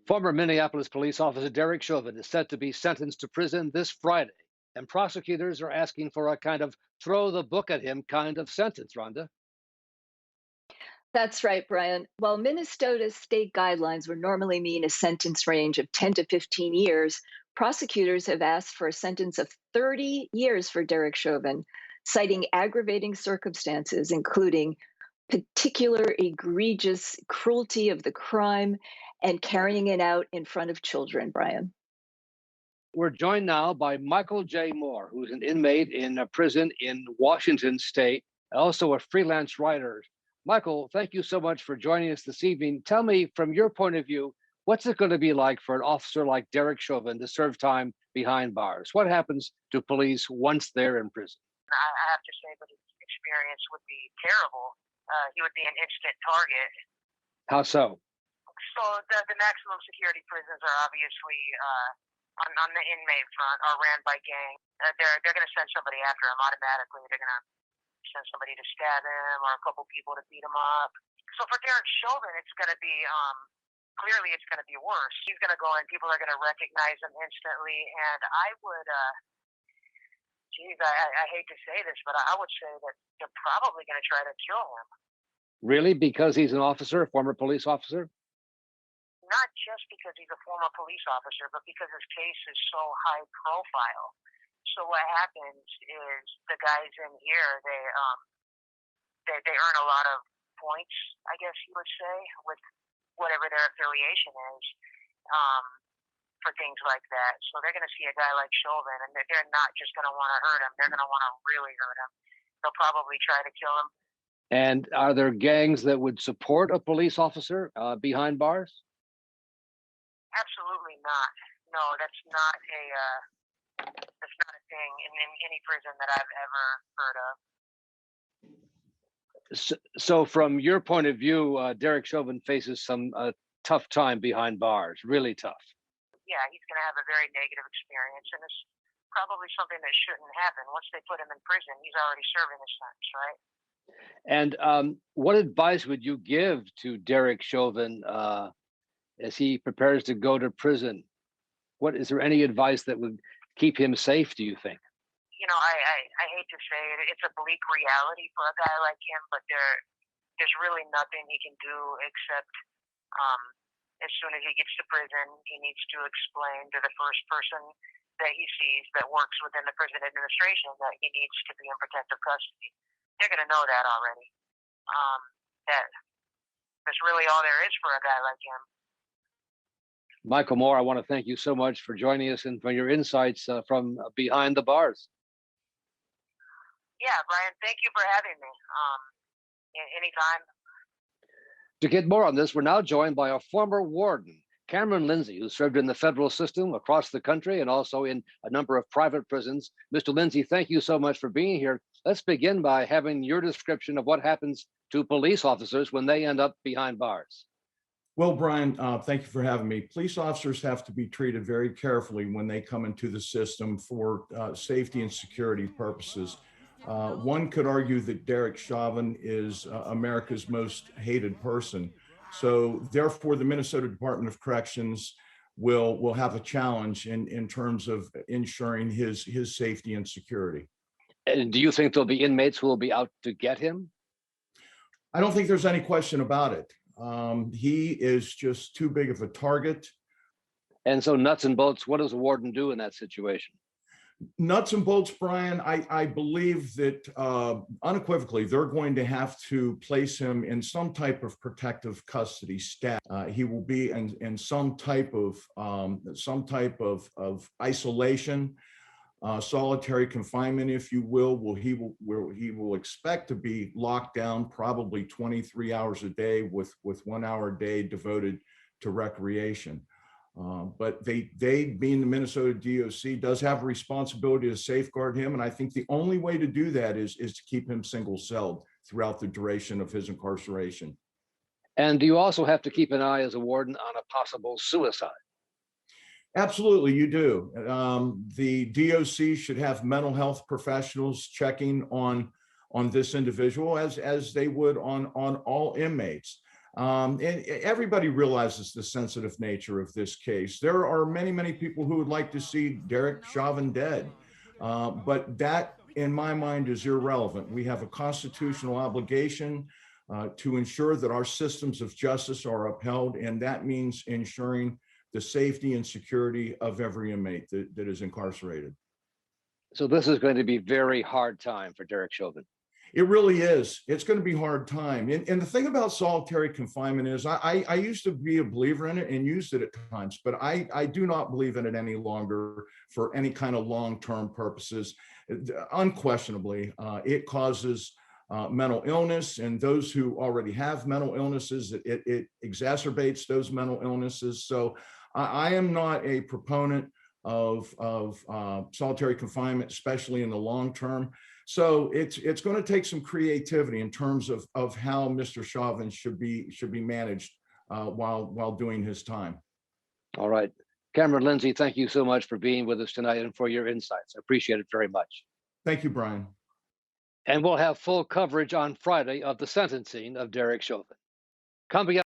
Former Minneapolis police officer Derek Chauvin is set to be sentenced to prison this Friday, and prosecutors are asking for a kind of throw the book at him kind of sentence, Rhonda. That's right, Brian. While Minnesota's state guidelines would normally mean a sentence range of 10 to 15 years, prosecutors have asked for a sentence of 30 years for Derek Chauvin, citing aggravating circumstances, including particular egregious cruelty of the crime and carrying it out in front of children, Brian. We're joined now by Michael J. Moore, who's an inmate in a prison in Washington state, also a freelance writer. Michael, thank you so much for joining us this evening. Tell me, from your point of view, what's it going to be like for an officer like Derek Chauvin to serve time behind bars? What happens to police once they're in prison? I have to say that his experience would be terrible. He would be an instant target. How so? So the maximum security prisons are obviously on the inmate front are ran by gangs. They're going to send somebody after him automatically. They're going to send somebody to stab him or a couple people to beat him up. So for Derek Chauvin, it's going to be clearly it's going to be worse. He's going to go in, people are going to recognize him instantly, and I would. I hate to say this, but I would say that they're probably going to try to kill him. Really? Because he's an officer, a former police officer? Not just because he's a former police officer, but because his case is so high profile. So what happens is the guys in here, they earn a lot of points, I guess you would say, with whatever their affiliation is, for things like that. So they're going to see a guy like Chauvin, and they're not just going to want to hurt him. They're going to want to really hurt him. They'll probably try to kill him. And are there gangs that would support a police officer behind bars? Absolutely not. No, that's not a thing in any prison that I've ever heard of. So from your point of view, Derek Chauvin faces some tough time behind bars, really tough. Yeah, he's going to have a very negative experience, and it's probably something that shouldn't happen. Once they put him in prison, he's already serving his sentence, right? And what advice would you give to Derek Chauvin as he prepares to go to prison? What is there any advice that would keep him safe, do you think? You know, I hate to say it, it's a bleak reality for a guy like him, but there's really nothing he can do except as soon as he gets to prison, he needs to explain to the first person that he sees that works within the prison administration that he needs to be in protective custody. They're going to know that already. That's really all there is for a guy like him. Michael Moore, I want to thank you so much for joining us and for your insights from behind the bars. Yeah, Brian, thank you for having me. Anytime. To get more on this, we're now joined by a former warden, Cameron Lindsay, who served in the federal system across the country and also in a number of private prisons. Mr. Lindsay, thank you so much for being here. Let's begin by having your description of what happens to police officers when they end up behind bars. Well, Brian, thank you for having me. Police officers have to be treated very carefully when they come into the system for safety and security purposes. One could argue that Derek Chauvin is America's most hated person. So therefore, the Minnesota Department of Corrections will have a challenge in terms of ensuring his safety and security. And do you think there'll be inmates who will be out to get him? I don't think there's any question about it. He is just too big of a target. And so nuts and bolts, what does a warden do in that situation? Nuts and bolts, Brian, I believe that unequivocally, they're going to have to place him in some type of protective custody status. He will be in some type of isolation, solitary confinement, if you will, where he will expect to be locked down probably 23 hours a day with 1 hour a day devoted to recreation. But they being the Minnesota DOC does have a responsibility to safeguard him. And I think the only way to do that is to keep him single-celled throughout the duration of his incarceration. And do you also have to keep an eye as a warden on a possible suicide? Absolutely, you do. The DOC should have mental health professionals checking on this individual as they would on all inmates. And everybody realizes the sensitive nature of this case. There are many people who would like to see Derek Chauvin dead, but that, in my mind, is irrelevant. We have a constitutional obligation to ensure that our systems of justice are upheld, and that means ensuring the safety and security of every inmate that is incarcerated. So this is going to be very hard time for Derek Chauvin. It really is. It's going to be a hard time. And the thing about solitary confinement is I used to be a believer in it and used it at times, but I do not believe in it any longer for any kind of long-term purposes. Unquestionably, it causes mental illness, and those who already have mental illnesses, it exacerbates those mental illnesses. So I am not a proponent of solitary confinement, especially in the long term. So it's going to take some creativity in terms of how Mr. Chauvin should be managed while doing his time. All right. Cameron Lindsay, thank you so much for being with us tonight and for your insights. I appreciate it very much. Thank you, Brian. And we'll have full coverage on Friday of the sentencing of Derek Chauvin. Coming up.